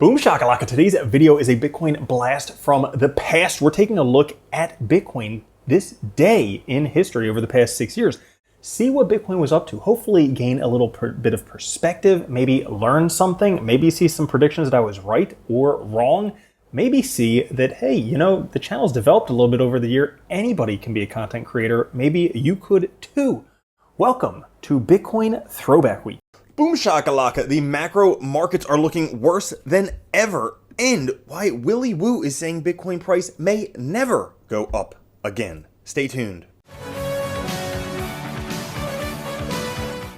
Boom shakalaka. Today's video is a Bitcoin blast from the past. We're taking a look at Bitcoin this day in history over the past 6 years. See what Bitcoin was up to. Hopefully gain a little bit of perspective, maybe learn something, maybe see some predictions that I was right or wrong. Maybe see that, hey, the channel's developed a little bit over the year. Anybody can be a content creator. Maybe you could too. Welcome to Bitcoin Throwback Week. Boom shakalaka, the macro markets are looking worse than ever, and why Willy Woo is saying Bitcoin price may never go up again. Stay tuned.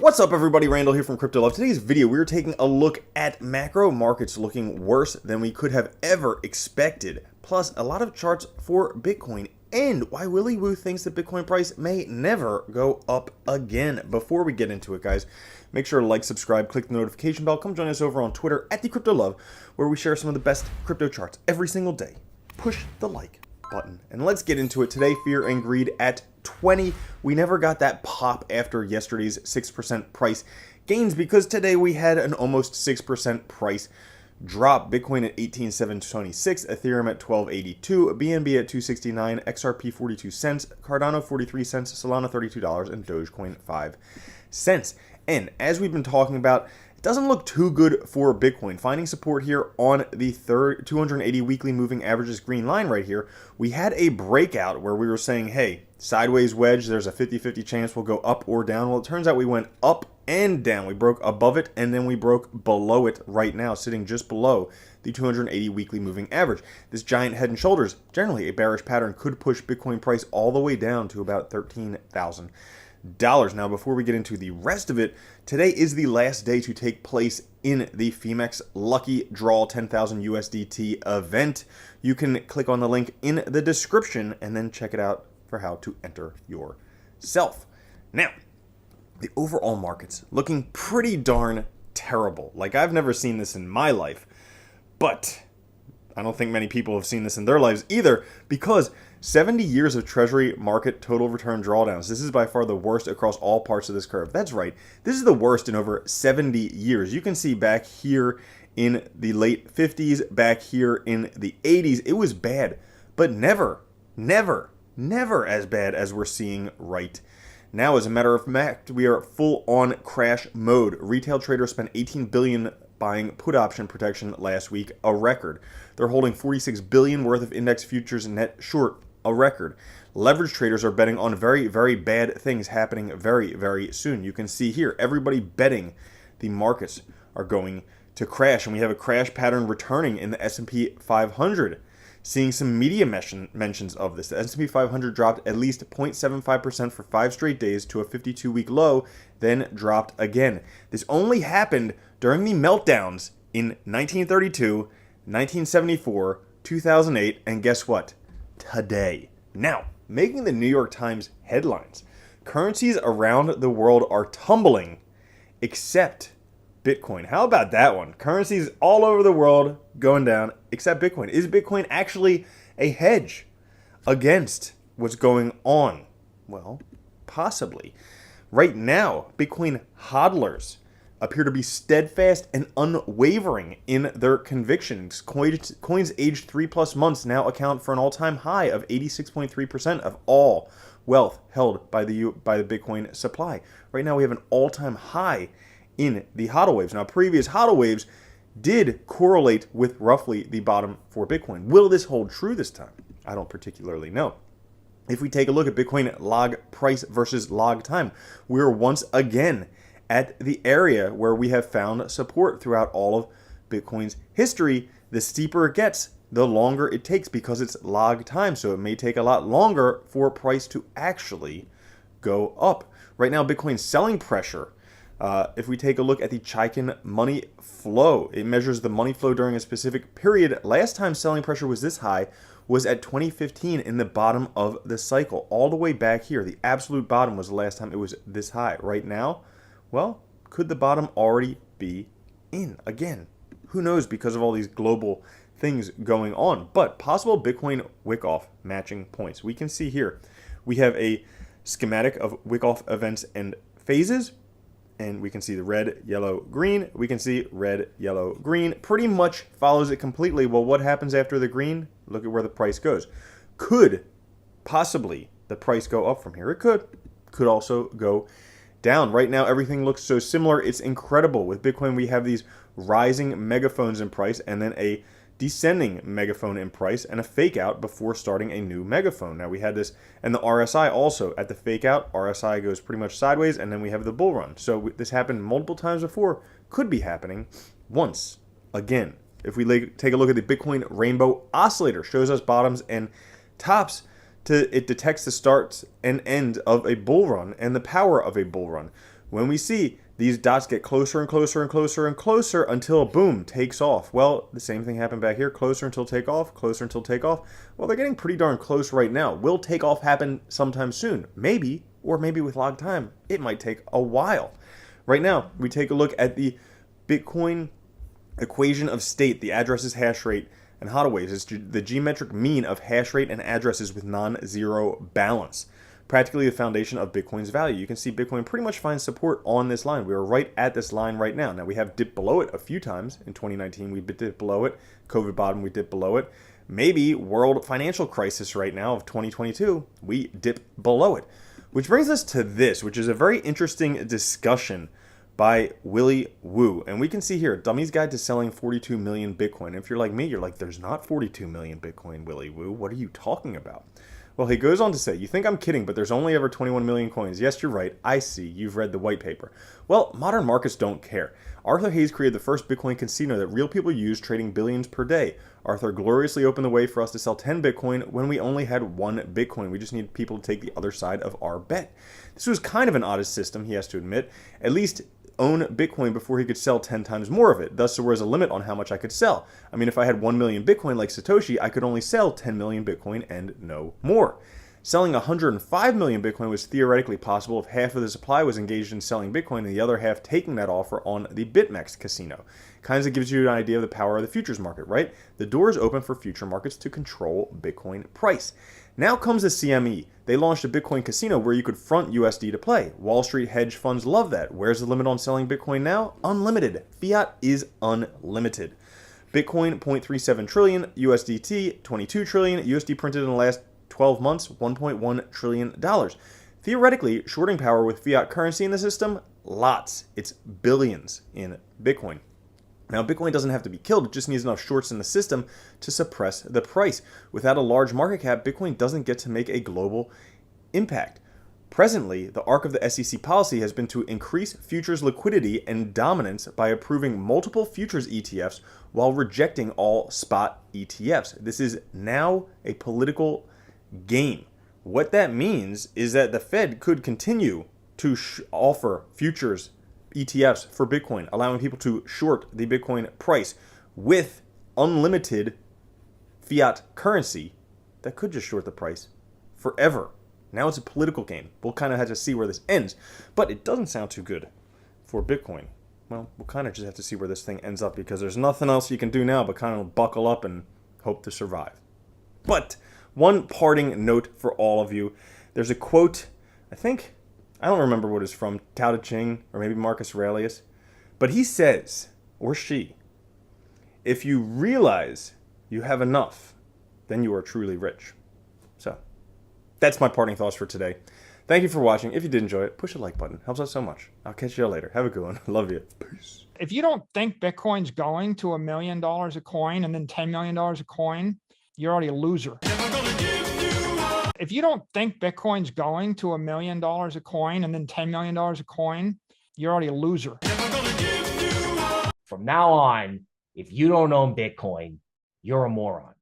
What's up everybody, Randall here from Crypto Love. Today's video, we're taking a look at macro markets looking worse than we could have ever expected, plus a lot of charts for Bitcoin, and why Willy Woo thinks the Bitcoin price may never go up again. Before we get into it, guys, make sure to like, subscribe, click the notification bell. Come join us over on Twitter at @TheCryptoLove, where we share some of the best crypto charts every single day. Push the like button. And let's get into it. Today, fear and greed at 20. We never got that pop after yesterday's 6% price gains because today we had an almost 6% price drop. Bitcoin at 18,726, Ethereum at 1282, BNB at 269, XRP 42 cents, Cardano 43 cents, Solana $32, and Dogecoin 5 cents. And as we've been talking about, it doesn't look too good for Bitcoin. Finding support here on the 280 weekly moving averages green line right here. We had a breakout where we were saying, hey, sideways wedge, there's a 50-50 chance we'll go up or down. Well, it turns out we went up and down. We broke above it and then we broke below it right now, sitting just below the 280 weekly moving average. This giant head and shoulders, generally a bearish pattern, could push Bitcoin price all the way down to about $13,000. Now, before we get into the rest of it, today is the last day to take place in the Phemex Lucky Draw 10,000 USDT event. You can click on the link in the description and then check it out for how to enter yourself. Now, the overall market's looking pretty darn terrible. Like, I've never seen this in my life, but I don't think many people have seen this in their lives either, because 70 years of Treasury market total return drawdowns. This is by far the worst across all parts of this curve. That's right. This is the worst in over 70 years. You can see back here in the late 50s, back here in the 80s, it was bad, but never as bad as we're seeing right now. As a matter of fact, we are full on crash mode. Retail traders spent $18 billion buying put option protection last week, a record. They're holding $46 billion worth of index futures net short, a record. Leverage traders are betting on very, very bad things happening very, very soon. You can see here, everybody betting the markets are going to crash, and we have a crash pattern returning in the S&P 500. Seeing some media mentions of this. The S&P 500 dropped at least 0.75% for 5 straight days to a 52-week low, then dropped again. This only happened during the meltdowns in 1932, 1974, 2008, and guess what? Today. Now, making the New York Times headlines, currencies around the world are tumbling, except Bitcoin. How about that one? Currencies all over the world going down, except Bitcoin. Is Bitcoin actually a hedge against what's going on? Well, possibly. Right now, Bitcoin hodlers appear to be steadfast and unwavering in their convictions. Coins aged 3+ months now account for an all-time high of 86.3% of all wealth held by the Bitcoin supply. Right now, we have an all-time high in the hodl waves. Now, previous hodl waves did correlate with roughly the bottom for Bitcoin. Will this hold true this time? I don't particularly know. If we take a look at Bitcoin log price versus log time, we're once again at the area where we have found support throughout all of Bitcoin's history. The steeper it gets, the longer it takes because it's log time. So it may take a lot longer for price to actually go up. Right now, Bitcoin's selling pressure, if we take a look at the Chaikin money flow, it measures the money flow during a specific period. Last time selling pressure was this high was at 2015 in the bottom of the cycle. All the way back here, the absolute bottom was the last time it was this high. Right now, well, could the bottom already be in? Again, who knows because of all these global things going on. But possible Bitcoin wick-off matching points. We can see here, we have a schematic of wick-off events and phases. and we can see the red, yellow, green. We can see red, yellow, green. Pretty much follows it completely. Well, what happens after the green? Look at where the price goes. Could possibly the price go up from here? It could. Could also go down. Right now, everything looks so similar. It's incredible. With Bitcoin, we have these rising megaphones in price and then a descending megaphone in price and a fake out before starting a new megaphone. Now we had this, and the RSI also at the fake out. RSI goes pretty much sideways, and then we have the bull run. So this happened multiple times before, could be happening once again. If we take a look at the Bitcoin Rainbow Oscillator, shows us bottoms and tops. It detects the start and end of a bull run and the power of a bull run. When we see these dots get closer and closer and closer and closer until boom, takes off. Well, the same thing happened back here. Closer until takeoff, closer until takeoff. Well, they're getting pretty darn close right now. Will takeoff happen sometime soon? Maybe, or maybe with log time, it might take a while. Right now, we take a look at the Bitcoin equation of state, the addresses, hash rate, and HODL waves. It's the geometric mean of hash rate and addresses with non-zero balance. Practically the foundation of Bitcoin's value. You can see Bitcoin pretty much finds support on this line. We are right at this line right now. Now we have dipped below it a few times. In 2019, we dipped below it. COVID bottom, we dipped below it. Maybe world financial crisis right now of 2022, we dip below it. Which brings us to this, which is a very interesting discussion by Willy Woo. And we can see here, Dummy's Guide to Selling 42 Million Bitcoin. If you're like me, you're like, there's not 42 million Bitcoin, Willy Woo. What are you talking about? Well, he goes on to say, you think I'm kidding, but there's only ever 21 million coins. Yes, you're right. I see. You've read the white paper. Well, modern markets don't care. Arthur Hayes created the first Bitcoin casino that real people use, trading billions per day. Arthur gloriously opened the way for us to sell 10 Bitcoin when we only had 1 Bitcoin. We just need people to take the other side of our bet. This was kind of an oddest system, he has to admit. At least own Bitcoin before he could sell 10 times more of it. Thus, there was a limit on how much I could sell. I mean, if I had 1 million Bitcoin like Satoshi, I could only sell 10 million Bitcoin and no more. Selling 105 million Bitcoin was theoretically possible if half of the supply was engaged in selling Bitcoin and the other half taking that offer on the BitMEX casino. Kind of gives you an idea of the power of the futures market, right? The door is open for future markets to control Bitcoin price. Now comes the CME. They launched a Bitcoin casino where you could front USD to play. Wall Street hedge funds love that. Where's the limit on selling Bitcoin now? Unlimited. Fiat is unlimited. Bitcoin, 0.37 trillion. USDT, 22 trillion. USD printed in the last 12 months, $1.1 trillion. Theoretically, shorting power with fiat currency in the system, lots. It's billions in Bitcoin. Now, Bitcoin doesn't have to be killed. It just needs enough shorts in the system to suppress the price. Without a large market cap, Bitcoin doesn't get to make a global impact. Presently, the arc of the SEC policy has been to increase futures liquidity and dominance by approving multiple futures ETFs while rejecting all spot ETFs. This is now a political game. What that means is that the Fed could continue to offer futures ETFs for Bitcoin, allowing people to short the Bitcoin price with unlimited fiat currency that could just short the price forever. Now it's a political game. We'll kind of have to see where this ends, but it doesn't sound too good for Bitcoin. Well, we'll kind of just have to see where this thing ends up because there's nothing else you can do now but kind of buckle up and hope to survive. But one parting note for all of you. There's a quote, I don't remember what it's from, Tao Te Ching or maybe Marcus Aurelius, but he says, or she, if you realize you have enough, then you are truly rich. So that's my parting thoughts for today. Thank you for watching. If you did enjoy it, push the like button. Helps out so much. I'll catch you all later. Have a good one. Love you. Peace. If you don't think Bitcoin's going to $1 million a coin and then $10 million a coin, you're already a loser. If you don't think Bitcoin's going to $1 million a coin and then $10 million a coin, you're already a loser. From now on, if you don't own Bitcoin, you're a moron.